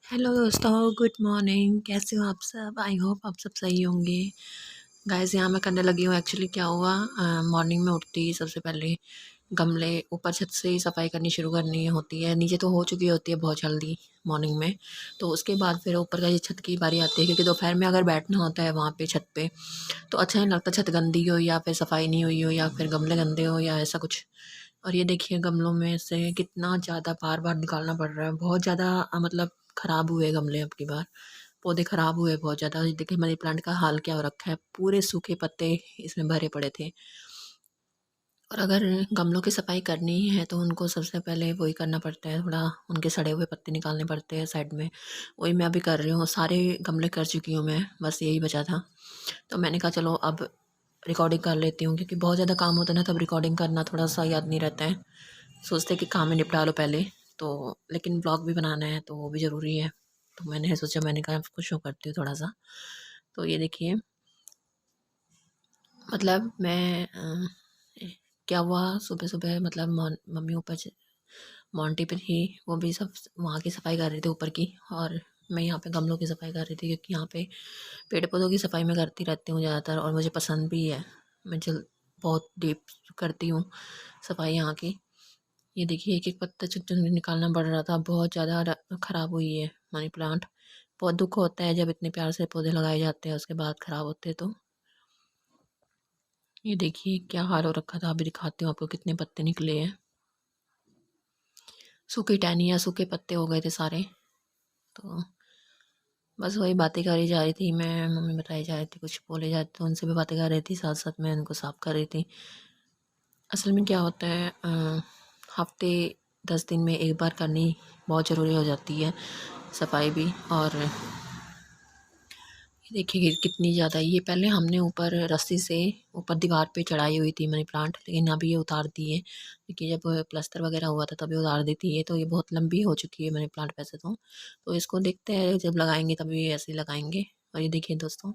Hello दोस्तों, good morning. कैसे हो आप सब? आई होप आप सब सही होंगे। गाइस, यहाँ मैं करने लगी हूँ। एक्चुअली क्या हुआ, मॉर्निंग में उठती ही सबसे पहले गमले ऊपर छत से ही सफाई करनी शुरू करनी होती है। नीचे तो हो चुकी होती है बहुत जल्दी मॉर्निंग में। तो उसके बाद फिर ऊपर का ये छत की बारी आती है, क्योंकि दोपहर में अगर बैठना होता है वहाँ पे छत पे तो अच्छा नहीं लगता। छत गंदी हो या फिर सफाई नहीं हुई हो या फिर गमले गंदे हो या ऐसा कुछ। और ये देखिए गमलों में से कितना ज़्यादा बार बार निकालना पड़ रहा है। बहुत ज़्यादा मतलब ख़राब हुए गमले अब की बार। पौधे ख़राब हुए बहुत ज़्यादा। ये देखिए मनी प्लांट का हाल क्या हो रखा है, पूरे सूखे पत्ते इसमें भरे पड़े थे। और अगर गमलों की सफाई करनी ही है तो उनको सबसे पहले वही करना पड़ता है, थोड़ा उनके सड़े हुए पत्ते निकालने पड़ते हैं साइड में। वही मैं अभी कर रही हूँ। सारे गमले कर चुकी हूँ मैं, बस यही बचा था। तो मैंने कहा चलो अब रिकॉर्डिंग कर लेती हूँ, क्योंकि बहुत ज़्यादा काम होता है ना, तब रिकॉर्डिंग करना थोड़ा सा याद नहीं रहता है। सोचते कि काम ही निपटा लो पहले। तो लेकिन ब्लॉग भी बनाना है तो वो भी ज़रूरी है। तो मैंने सोचा, मैंने कहा आपको शो करती हूँ थोड़ा सा। तो ये देखिए, मतलब मैं क्या हुआ, सुबह सुबह मतलब मम्मी ऊपर मॉन्टी पे थी। वो भी सब वहाँ की सफाई कर रही थी ऊपर की, और मैं यहाँ पे गमलों की सफाई कर रही थी, क्योंकि यहाँ पे पेड़ पौधों की सफाई मैं करती रहती हूँ ज़्यादातर, और मुझे पसंद भी है। मैं जल बहुत डीप करती हूँ सफाई यहाँ की। ये देखिए एक एक पत्ता चुन चुन के निकालना पड़ रहा था। बहुत ज़्यादा ख़राब हुई है मनी प्लांट। बहुत दुख होता है जब इतने प्यार से पौधे लगाए जाते हैं उसके बाद ख़राब होते हैं। तो ये देखिए क्या हाल हो रखा था। अभी दिखाती हूँ आपको कितने पत्ते निकले हैं। सूखी टहनियाँ, सूखे पत्ते हो गए थे सारे। तो बस वही बातें करी जा रही थी मैं, मम्मी बताई जा रही थी, कुछ बोले जा रहे थे, उनसे भी बातें कर रही थी, साथ साथ मैं उनको साफ कर रही थी। असल में क्या होता है, हफ्ते 10 दिन में एक बार करनी बहुत ज़रूरी हो जाती है सफाई भी। और ये देखिए कितनी ज़्यादा, ये पहले हमने ऊपर रस्सी से ऊपर दीवार पे चढ़ाई हुई थी मनी प्लांट, लेकिन अभी ये उतार दी है, क्योंकि जब प्लास्टर वगैरह हुआ था तभी उतार दी थी। ये तो ये बहुत लंबी हो चुकी है मनी प्लांट वैसे तो इसको देखते हैं जब लगाएंगे तभी ऐसे ही लगाएंगे। और ये देखिए दोस्तों,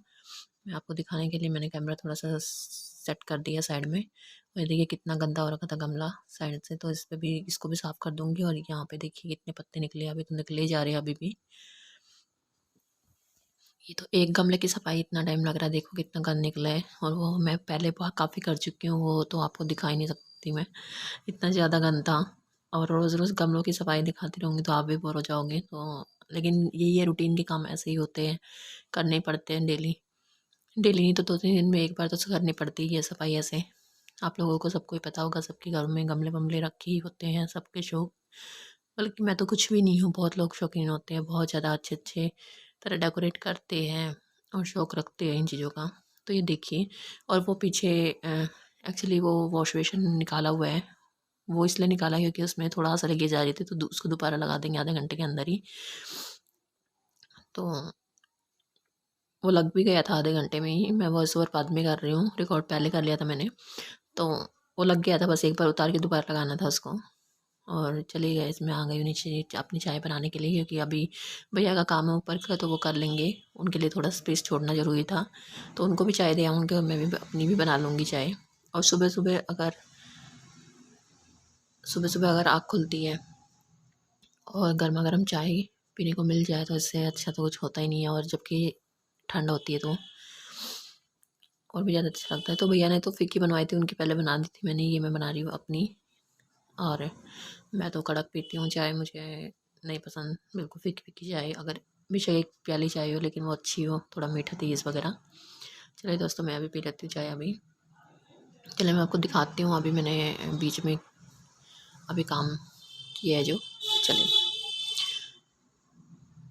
मैं आपको दिखाने के लिए मैंने कैमरा थोड़ा सा सेट कर दिया साइड में। और ये देखिए कितना गंदा हो रखा था गमला साइड से, तो इस पे भी, इसको भी साफ़ कर दूंगी। और यहाँ पे देखिए कितने पत्ते निकले, अभी तो निकले जा रहे हैं अभी भी। ये तो एक गमले की सफाई इतना टाइम लग रहा है, देखो कितना गंद निकला है। और वो मैं पहले बहुत काफ़ी कर चुकी हूँ, वो तो आपको दिखा ही नहीं सकती मैं, इतना ज़्यादा गंद था। और रोज़ रोज़ गमलों की सफाई दिखाती रहूँगी तो आप भी बोर हो जाओगे। तो लेकिन ये रूटीन के काम ऐसे ही होते हैं, करने ही पड़ते हैं डेली। डेली नहीं तो 2-3 दिन में एक बार तो करनी पड़ती ही है सफाई ऐसे। आप लोगों को सबको ही पता होगा, सबके घरों में गमले वमले रखे ही होते हैं, सबके शौक। बल्कि मैं तो कुछ भी नहीं हूँ, बहुत लोग शौकीन होते हैं, बहुत ज़्यादा अच्छे अच्छे तरह डेकोरेट करते हैं और शौक रखते हैं इन चीज़ों का। तो ये देखिए, और वो पीछे एक्चुअली वो वॉश बेसिन निकाला हुआ है। वो इसलिए निकाला है क्योंकि उसमें थोड़ा सा लीकेज आ रही थी, तो उसको दोबारा लगा देंगे आधे घंटे के अंदर ही। तो वो लग भी गया था आधे घंटे में ही। मैं वॉइस ओवर बाद में कर रही हूँ, रिकॉर्ड पहले कर लिया था मैंने। तो वो लग गया था, बस एक बार उतार के दोबारा लगाना था उसको। और चली गई, इसमें आ गई हूँ नीचे अपनी चाय बनाने के लिए, क्योंकि अभी भैया का काम है ऊपर का तो वो कर लेंगे। उनके लिए थोड़ा स्पेस छोड़ना ज़रूरी था, तो उनको भी चाय दे आऊँगी और मैं भी अपनी भी बना लूँगी चाय। और सुबह सुबह अगर आँख खुलती है और गर्मा गर्म चाय पीने को मिल जाए तो इससे अच्छा तो कुछ होता ही नहीं है। और जबकि ठंड होती है तो और भी ज़्यादा अच्छा लगता है। तो भैया ने तो फ़िक्की बनवाई थी, उनकी पहले बना दी थी मैंने, ये मैं बना रही हूँ अपनी। और मैं तो कड़क पीती हूँ चाय, मुझे नहीं पसंद बिल्कुल फीकी फीकी चाय। अगर बेशक एक प्याली चाय हो लेकिन वो अच्छी हो, थोड़ा मीठा तेज़ वगैरह। चलिए दोस्तों, मैं अभी पी लेती हूँ चाय अभी। चलिए मैं आपको दिखाती हूँ, अभी मैंने बीच में अभी काम किया है जो। चलिए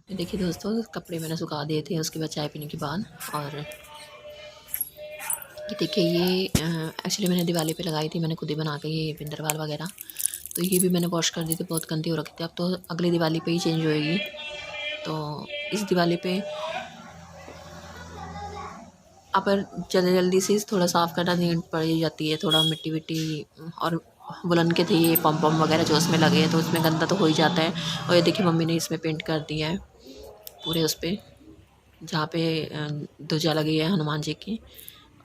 ये देखिए दोस्तों, कपड़े मैंने सुखा दिए थे उसके बाद चाय पीने के बाद। और ये देखिए, ये एक्चुअली मैंने दिवाली पे लगाई थी, मैंने खुद ही बना के ये विंटरवाल वगैरह। तो ये भी मैंने वॉश कर दी थी, बहुत गंदी हो रखी थी। अब तो अगली दिवाली पे ही चेंज होएगी। तो इस दिवाली पे अब जल्दी जल्दी से थोड़ा साफ़ करना नीड पड़ जाती है, थोड़ा मिट्टी विट्टी। और वुलन के थे ये पम पम वगैरह जो उसमें लगे हैं, तो उसमें गंदा तो हो ही जाता है। और ये देखिए मम्मी ने इसमें पेंट कर दिया है पूरे उस पर, जहाँ पे ध्वजा लगी है हनुमान जी की।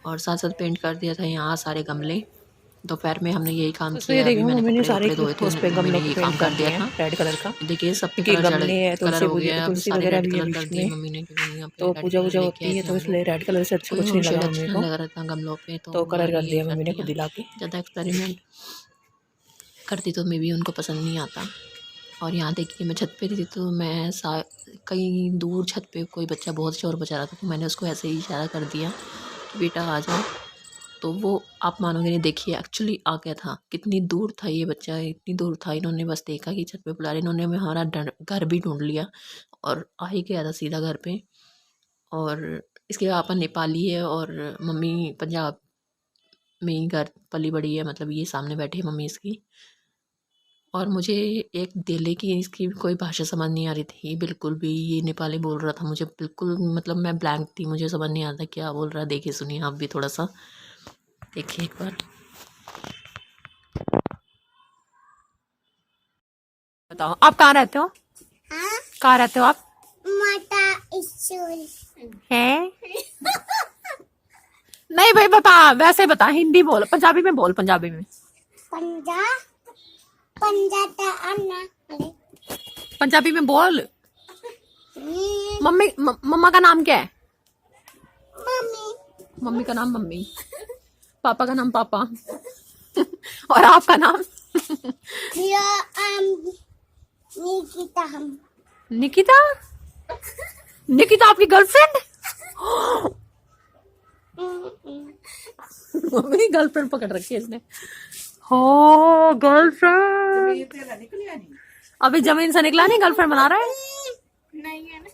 और साथ साथ पेंट कर दिया था यहाँ सारे गमले। दोपहर में हमने यही काम तो ये किया। अभी देखो मैंने मम्मी ने कपड़े सारे वपड़े धोए थे, उस पे मम्मी गमलों ने पे ये पेंट काम कर कर दिया दिए हैं था। रेड कलर का, देखिए सब पे क्योंकि गमले है कलर हो तुलसी गया है। अब तुलसी सारे वगैरह रेड भी है कलर कर बीच दिए में, मम्मी ने, क्योंकि यहाँ पे तो रेड पूजा कलर वूजा लेके होती आए है थे तो हम लोग। इसलिए रेड कलर से अच्छा कोई कुछ और नहीं शेड लगा अच्छा मम्मी नहीं को, लग रहा था गमलों पे, तो तो मैं कलर कर ये दिया कर मम्मी ने दिया। खुद ही लाके। ज़्यादा एक्सपेरिमेंट करती तो मे भी उनको पसंद नहीं आता। और यहाँ देखिए मैं छत पे थी, तो मैं कहीं दूर छत पे कोई बच्चा बहुत शोर मचा रहा था, तो मैंने उसको ऐसे ही इशारा कर दिया कि बेटा आ जाओ। तो वो आप मानोगे नहीं, देखिए एक्चुअली आ गया था। कितनी दूर था ये बच्चा, इतनी दूर था, इन्होंने बस देखा कि छत पे बुला रहे, इन्होंने हमारा घर भी ढूंढ लिया और आ ही गया था सीधा घर पे। और इसके पापा नेपाली है और मम्मी पंजाब में ही घर पली बड़ी है, मतलब ये सामने बैठी है मम्मी इसकी। और मुझे एक दिल्ली की इसकी कोई भाषा समझ नहीं आ रही थी बिल्कुल भी, ये नेपाली बोल रहा था, मुझे बिल्कुल मतलब मैं ब्लैंक थी, मुझे समझ नहीं आता क्या बोल रहा है। देखिए सुनिए आप भी थोड़ा सा देखिए एक बार। बताओ आप कहाँ रहते हो? हाँ? कहाँ रहते हो आप? माता स्कूल है। नहीं भाई बता, वैसे बता, हिंदी बोल, पंजाबी में बोल, पंजाबी में। पंजाबी में बोल। मम्मी मम्मा का नाम क्या है? मम्मी। मम्मी का नाम मम्मी, पापा का नाम पापा और आपका नाम? निकिता। निकिता? निकिता आपकी गर्लफ्रेंड? मम्मी गर्लफ्रेंड पकड़ रखी है इसने। हो गर्लफ्रेंड, अभी जमीन से निकला नहीं, गर्लफ्रेंड बना रहा है। नहीं है ना,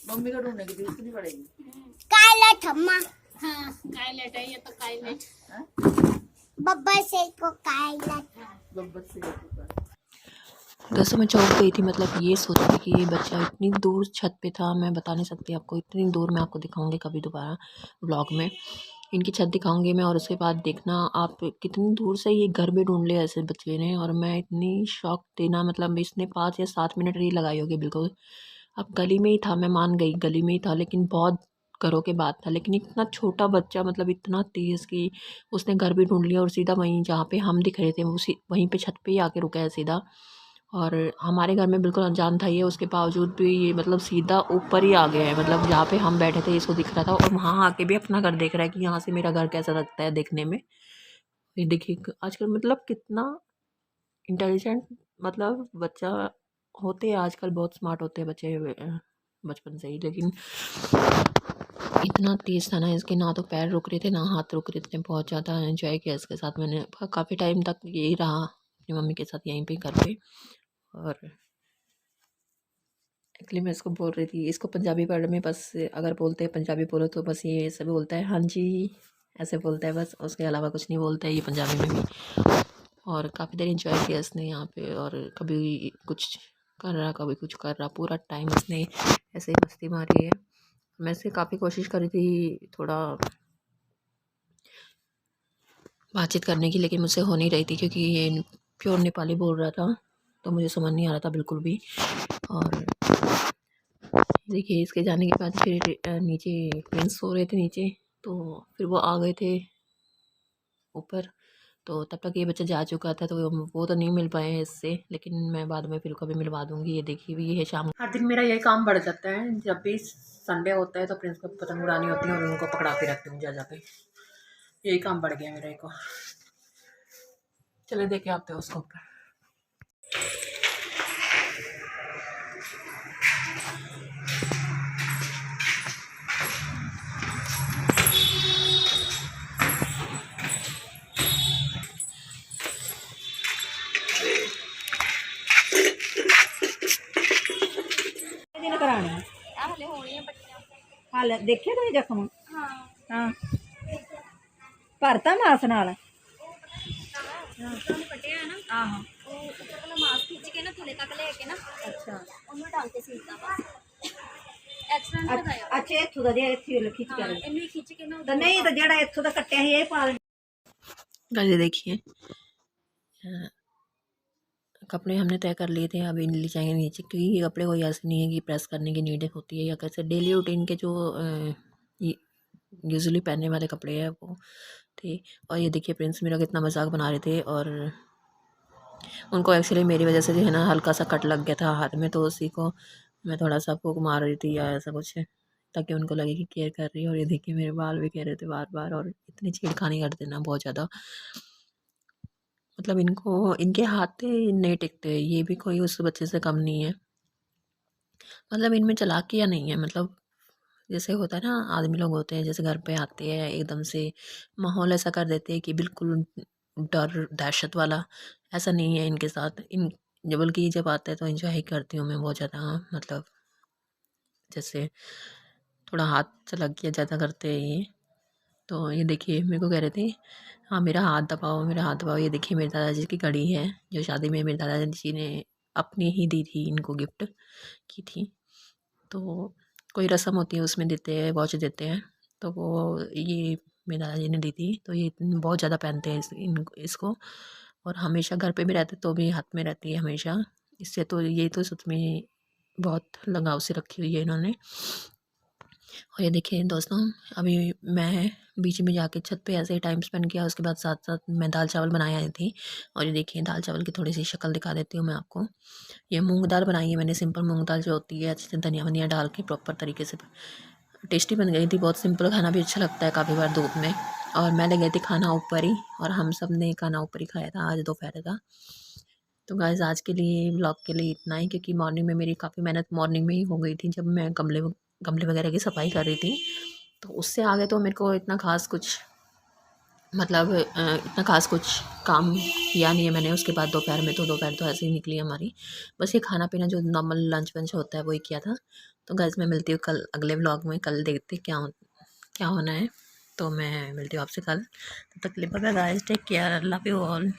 मम्मी को ढूंढने की जरूरत नहीं पड़ेगी। कायलेट अम्मा, हाँ कायलेट है ये तो, कायलेट बब्बर से को कायलेट, बब्बर से को। दोस्तों मैं चौंक गई थी, मतलब ये सोच के कि ये बच्चा इतनी दूर छत पे था, मैं बता नहीं सकती आपको, इतनी दूर। मैं आपको दिखाऊंगी कभी दोबारा व्लॉग में, इनकी छत दिखाऊंगी मैं, और उसके बाद देखना आप कितनी दूर से ये घर भी ढूंढ लिया ऐसे बच्चे ने। और मैं इतनी शॉक थी ना, मतलब इसने 5 या 7 मिनट ही लगाई होगी बिल्कुल। अब गली में ही था, मैं मान गई गली में ही था, लेकिन बहुत घरों के बाद था, लेकिन इतना छोटा बच्चा, मतलब इतना तेज़ कि उसने घर भी ढूंढ लिया, और सीधा वहीं जहाँ पे हम दिख रहे थे उसी वहीं पे छत पे ही आके रुका है सीधा। और हमारे घर में बिल्कुल अनजान था ये, उसके बावजूद भी ये मतलब सीधा ऊपर ही आ गया है, मतलब जहाँ पे हम बैठे थे इसको दिख रहा था, और वहाँ आके भी अपना घर देख रहा है कि यहाँ से मेरा घर कैसा लगता है देखने में। ये देखिए आजकल मतलब कितना इंटेलिजेंट, मतलब बच्चा होते हैं आजकल, बहुत स्मार्ट होते हैं बच्चे बचपन से ही, लेकिन इतना तेज़ था ना इसके, ना तो पैर रुक रहे थे ना हाथ रुक रहे थे। बहुत ज़्यादा एंजॉय किया इसके साथ मैंने, काफ़ी टाइम तक यही रहा अपनी मम्मी के साथ यहीं पे घर पे। और एक्चुअली मैं इसको बोल रही थी, इसको पंजाबी वर्ड में बस अगर बोलते हैं पंजाबी बोलो तो बस ये ऐसे बोलता है हाँ जी, ऐसे बोलता है बस, उसके अलावा कुछ नहीं बोलता है ये पंजाबी में भी। और काफ़ी देर इंजॉय किया इसने यहाँ पे, और कभी कुछ कर रहा कभी कुछ कर रहा, पूरा टाइम इसने ऐसे ही मस्ती मारी है। मैं इससे काफ़ी कोशिश करी थी थोड़ा बातचीत करने की, लेकिन मुझसे हो नहीं रही थी, क्योंकि ये प्योर नेपाली बोल रहा था, तो मुझे समझ नहीं आ रहा था बिल्कुल भी। और देखिए इसके जाने के बाद फिर नीचे फ्रेंड्स सो रहे थे नीचे, तो फिर वो आ गए थे ऊपर, तो तब तक ये बच्चा जा चुका था, तो वो तो नहीं मिल पाए हैं इससे, लेकिन मैं बाद में फिर कभी मिलवा दूंगी। ये देखिए भी है शाम, हर दिन मेरा यही काम बढ़ जाता है, जब भी संडे होता है तो प्रिंस को पतंग उड़ानी होती है और उनको पकड़ा के रखती हूँ जा पे, यही काम बढ़ गया मेरा एक। चले देखे आते हैं उसको ऊपर। हाल देखिए तुम जख्म, हाँ भरता मास नाल, अच्छा इत्थों दा खिच के नहीं तो जेड़ा इत्थों दा कट्टिया ही ये पा। गाइस देखिए कपड़े हमने तय कर लिए थे, अभी ले जाएंगे नीचे, क्योंकि ये कपड़े कोई ऐसे नहीं है कि प्रेस करने की नीड होती है, या कैसे डेली रूटीन के जो यूजुअली पहनने वाले कपड़े हैं वो थे। और ये देखिए प्रिंस मेरा कितना मजाक बना रहे थे, और उनको एक्चुअली मेरी वजह से जो है ना हल्का सा कट लग गया था हाथ में, तो उसी को मैं थोड़ा सा फूंक मार रही थी या ऐसा कुछ, ताकि उनको लगे कि केयर कर रही है। और ये देखिए मेरे बाल भी कह रहे थे बार बार, और इतनी छेड़खानी करते ना बहुत ज़्यादा, मतलब इनको इनके हाथ नहीं टिकते, ये भी कोई उस बच्चे से कम नहीं है। मतलब इनमें चालाकियाँ नहीं है, मतलब जैसे होता है ना आदमी लोग होते हैं जैसे घर पे आते हैं एकदम से माहौल ऐसा कर देते हैं कि बिल्कुल डर दहशत वाला, ऐसा नहीं है इनके साथ। इन बल्कि जब आता है तो एंजॉय ही करती हूँ मैं बहुत ज़्यादा, मतलब जैसे थोड़ा हाथ से लग गया ज़्यादा करते हैं ये। तो ये देखिए मेरे को कह रहे थे हाँ मेरा हाथ दबाओ, मेरा हाथ दबाओ। ये देखिए मेरे दादाजी की घड़ी है जो शादी में मेरे दादाजी ने अपनी ही दी थी, इनको गिफ्ट की थी। तो कोई रस्म होती है उसमें देते हैं, वॉच देते हैं, तो वो ये मेरे दादाजी ने दी थी। तो ये बहुत ज़्यादा पहनते हैं इसको, और हमेशा घर पे भी रहते तो भी हाथ में रहती है हमेशा। इससे तो ये तो सच में बहुत लगाव से रखी हुई है इन्होंने। और ये देखिए दोस्तों अभी मैं बीच में जाके छत पे ऐसे ही टाइम स्पेंड किया, उसके बाद साथ साथ मैं दाल चावल बनाई आई थी। और ये देखिए दाल चावल की थोड़ी सी शक्ल दिखा देती हूँ मैं आपको। ये मूंग दाल बनाई है मैंने, सिंपल मूंग दाल जो होती है, अच्छे से धनिया वनिया डाल के प्रॉपर तरीके से। टेस्टी बन गई थी, बहुत सिंपल खाना भी अच्छा लगता है काफ़ी बार धूप में। और मैं ले गई थी खाना ऊपर ही, और हम सब ने खाना ऊपर ही खाया था आज दोपहर का। तो गाइज़ आज के लिए व्लॉग के लिए इतना ही, क्योंकि मॉर्निंग में मेरी काफ़ी मेहनत मॉर्निंग में ही हो गई थी जब मैं गमले वगैरह की सफाई कर रही थी। तो उससे आगे तो मेरे को इतना ख़ास कुछ, मतलब इतना ख़ास कुछ काम किया नहीं है मैंने। उसके बाद दोपहर तो ऐसे ही निकली हमारी, बस ये खाना पीना जो नॉर्मल लंच वंच होता है वही किया था। तो गाइज़ मैं मिलती हूँ कल अगले व्लॉग में, कल देखते क्या होना है। तो मैं मिलती हूँ आपसे कल, तब तक के लिए bye bye guys, take care, love you all.